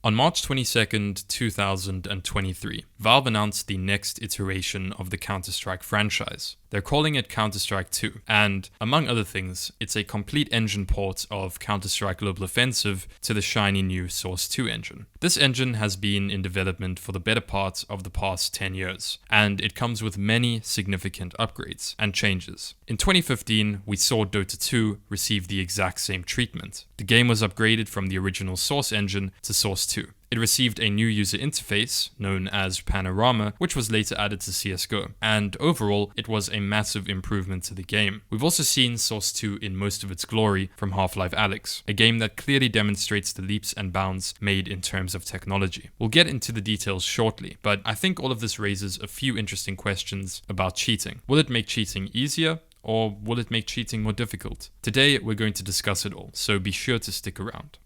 On March 22nd, 2023, Valve announced the next iteration of the Counter-Strike franchise. They're calling it Counter-Strike 2, and among other things, it's a complete engine port of Counter-Strike Global Offensive to the shiny new Source 2 engine. This engine has been in development for the better part of the past 10 years, and it comes with many significant upgrades and changes. In 2015, we saw Dota 2 receive the exact same treatment. The game was upgraded from the original Source engine to Source 2. It received a new user interface, known as Panorama, which was later added to CSGO, and overall, it was a massive improvement to the game. We've also seen Source 2 in most of its glory from Half-Life Alyx, a game that clearly demonstrates the leaps and bounds made in terms of technology. We'll get into the details shortly, but I think all of this raises a few interesting questions about cheating. Will it make cheating easier? Or will it make cheating more difficult? Today, we're going to discuss it all, so be sure to stick around.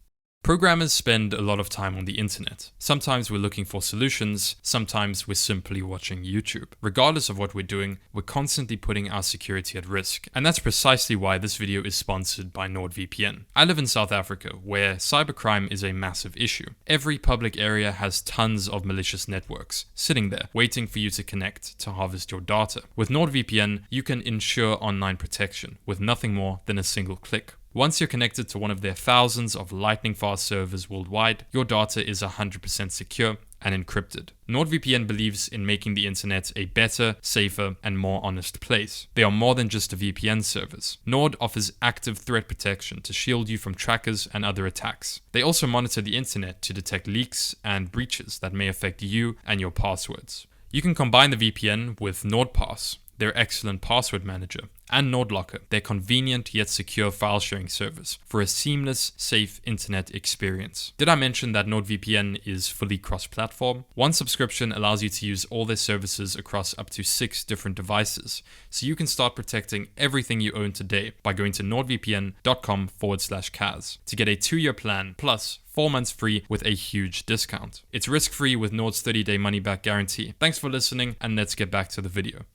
Programmers spend a lot of time on the internet. Sometimes we're looking for solutions, sometimes we're simply watching YouTube. Regardless of what we're doing, we're constantly putting our security at risk. And that's precisely why this video is sponsored by NordVPN. I live in South Africa, where cybercrime is a massive issue. Every public area has tons of malicious networks sitting there, waiting for you to connect to harvest your data. With NordVPN, you can ensure online protection with nothing more than a single click. Once you're connected to one of their thousands of lightning-fast servers worldwide, your data is 100% secure and encrypted. NordVPN believes in making the internet a better, safer, and more honest place. They are more than just a VPN service. Nord offers active threat protection to shield you from trackers and other attacks. They also monitor the internet to detect leaks and breaches that may affect you and your passwords. You can combine the VPN with NordPass, their excellent password manager, and NordLocker, their convenient yet secure file sharing service, for a seamless, safe internet experience. Did I mention that NordVPN is fully cross-platform? One subscription allows you to use all their services across up to 6 different devices, so you can start protecting everything you own today by going to nordvpn.com/cazz to get a 2-year plan plus 4 months free with a huge discount. It's risk-free with Nord's 30-day money-back guarantee. Thanks for listening, and let's get back to the video.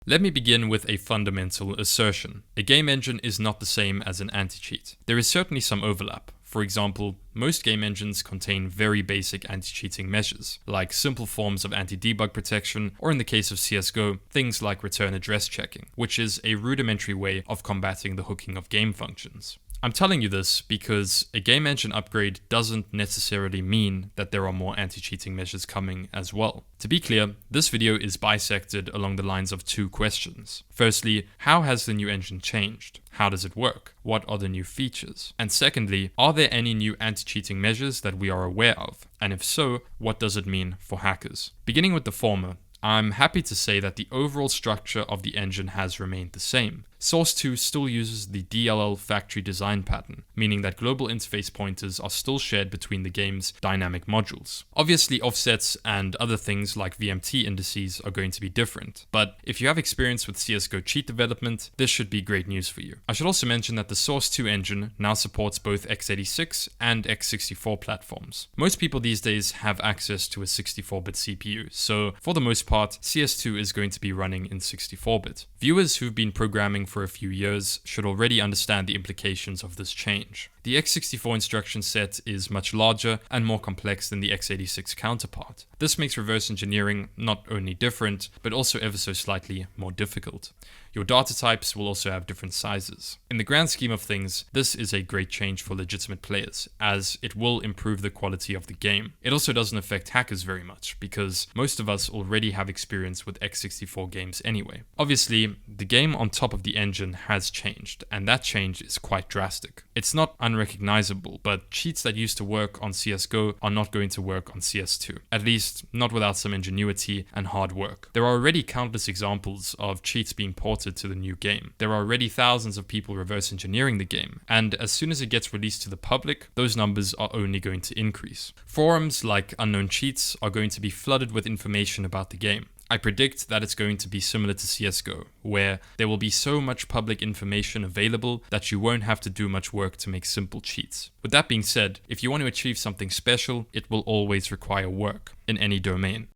Let me begin with a fundamental assertion. A game engine is not the same as an anti-cheat. There is certainly some overlap. For example, most game engines contain very basic anti-cheating measures, like simple forms of anti-debug protection, or in the case of CSGO, things like return address checking, which is a rudimentary way of combating the hooking of game functions. I'm telling you this because a game engine upgrade doesn't necessarily mean that there are more anti-cheating measures coming as well. To be clear, this video is bisected along the lines of 2 questions. Firstly, how has the new engine changed? How does it work? What are the new features? And secondly, are there any new anti-cheating measures that we are aware of? And if so, what does it mean for hackers? Beginning with the former, I'm happy to say that the overall structure of the engine has remained the same. Source 2 still uses the DLL factory design pattern, meaning that global interface pointers are still shared between the game's dynamic modules. Obviously, offsets and other things like VMT indices are going to be different, but if you have experience with CSGO cheat development, this should be great news for you. I should also mention that the Source 2 engine now supports both x86 and x64 platforms. Most people these days have access to a 64-bit CPU, so for the most part, CS2 is going to be running in 64-bit. Viewers who've been programming for a few years should already understand the implications of this change. The x64 instruction set is much larger and more complex than the x86 counterpart. This makes reverse engineering not only different, but also ever so slightly more difficult. Your data types will also have different sizes. In the grand scheme of things, this is a great change for legitimate players, as it will improve the quality of the game. It also doesn't affect hackers very much, because most of us already have experience with x64 games anyway. Obviously, the game on top of the engine has changed, and that change is quite drastic. It's not unrecognizable, but cheats that used to work on CSGO are not going to work on CS2. At least, not without some ingenuity and hard work. There are already countless examples of cheats being ported to the new game. There are already thousands of people reverse engineering the game, and as soon as it gets released to the public, those numbers are only going to increase. Forums like Unknown Cheats are going to be flooded with information about the game. I predict that it's going to be similar to CSGO, where there will be so much public information available that you won't have to do much work to make simple cheats. With that being said, if you want to achieve something special, it will always require work in any domain.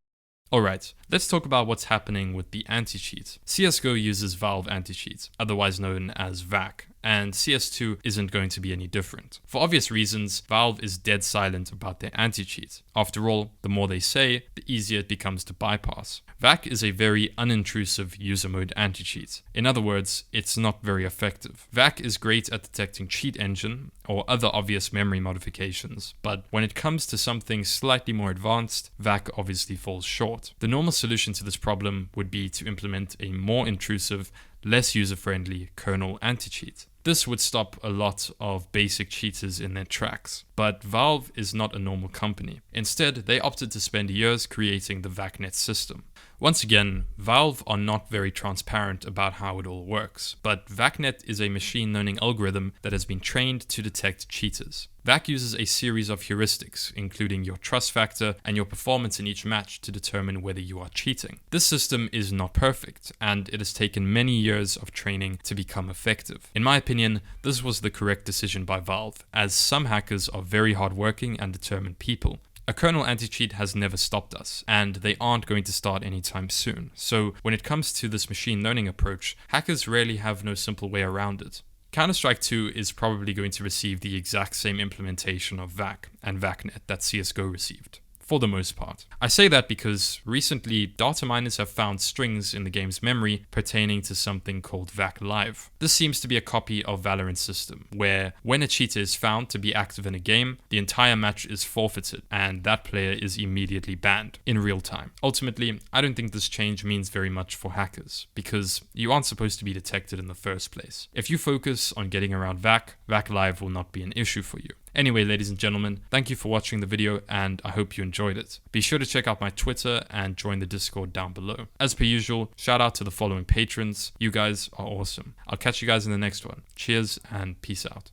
Alright, let's talk about what's happening with the AntiCheat. CSGO uses Valve AntiCheat, otherwise known as VAC, and CS2 isn't going to be any different. For obvious reasons, Valve is dead silent about their anti-cheat. After all, the more they say, the easier it becomes to bypass. VAC is a very unintrusive user mode anti-cheat. In other words, it's not very effective. VAC is great at detecting cheat engine or other obvious memory modifications, but when it comes to something slightly more advanced, VAC obviously falls short. The normal solution to this problem would be to implement a more intrusive, less user-friendly kernel anti-cheat. This would stop a lot of basic cheaters in their tracks. But Valve is not a normal company. Instead, they opted to spend years creating the VACnet system. Once again, Valve are not very transparent about how it all works, but VACnet is a machine learning algorithm that has been trained to detect cheaters. VAC uses a series of heuristics, including your trust factor and your performance in each match to determine whether you are cheating. This system is not perfect, and it has taken many years of training to become effective. In my opinion, this was the correct decision by Valve, as some hackers are very hardworking and determined people. A kernel anti-cheat has never stopped us, and they aren't going to start anytime soon. So when it comes to this machine learning approach, hackers rarely have no simple way around it. Counter-Strike 2 is probably going to receive the exact same implementation of VAC and VACnet that CSGO received, for the most part. I say that because recently data miners have found strings in the game's memory pertaining to something called VAC Live. This seems to be a copy of Valorant's system, where when a cheater is found to be active in a game, the entire match is forfeited and that player is immediately banned in real time. Ultimately, I don't think this change means very much for hackers, because you aren't supposed to be detected in the first place. If you focus on getting around VAC, VAC Live will not be an issue for you. Anyway, ladies and gentlemen, thank you for watching the video and I hope you enjoyed it. Be sure to check out my Twitter and join the Discord down below. As per usual, shout out to the following patrons. You guys are awesome. I'll catch you guys in the next one. Cheers and peace out.